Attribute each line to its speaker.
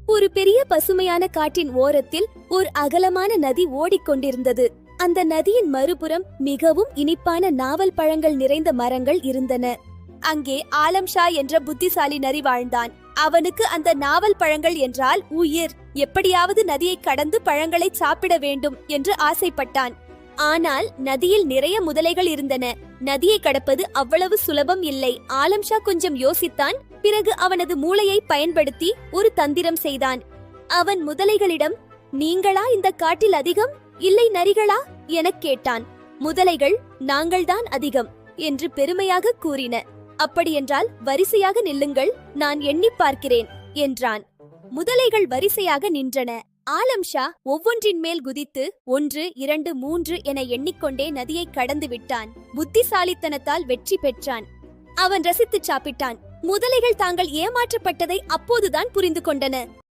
Speaker 1: ஒரு பெரிய பசுமையான காட்டின் ஓரத்தில் ஒரு அகலமான நதி ஓடிக்கொண்டிருந்தது. அந்த நதியின் மறுபுறம் மிகவும் இனிப்பான நாவல் பழங்கள் நிறைந்த மரங்கள் இருந்தன. அங்கே ஆலம் ஷா என்ற புத்திசாலி நரி வாழ்ந்தான். அவனுக்கு அந்த நாவல் பழங்கள் என்றால் உயிர். எப்படியாவது நதியை கடந்து பழங்களை சாப்பிட வேண்டும் என்று ஆசைப்பட்டான். ஆனால் நதியில் நிறைய முதலைகள் இருந்தன. நதியை கடப்பது அவ்வளவு சுலபம் இல்லை. ஆலம் ஷா கொஞ்சம் யோசித்தான். பிறகு அவனது மூளையை பயன்படுத்தி ஒரு தந்திரம் செய்தான். அவன் முதலைகளிடம், நீங்களா இந்த காட்டில் அதிகம், இல்லை நரிகளா எனக் கேட்டான். முதலைகள் நாங்கள்தான் அதிகம் என்று பெருமையாக கூறின. அப்படியென்றால் வரிசையாக நில்லுங்கள், நான் எண்ணிப் பார்க்கிறேன் என்றான். முதலைகள் வரிசையாக நின்றன. ஆலம் ஷா ஒவ்வொன்றின் மேல் குதித்து 1, 2, 3 என எண்ணிக்கொண்டே நதியை கடந்து விட்டான். புத்திசாலித்தனத்தால் வெற்றி பெற்றான். அவன் ரசித்து சாப்பிட்டான். முதலைகள் தாங்கள் ஏமாற்றப்பட்டதை அப்போதுதான் புரிந்து கொண்டன.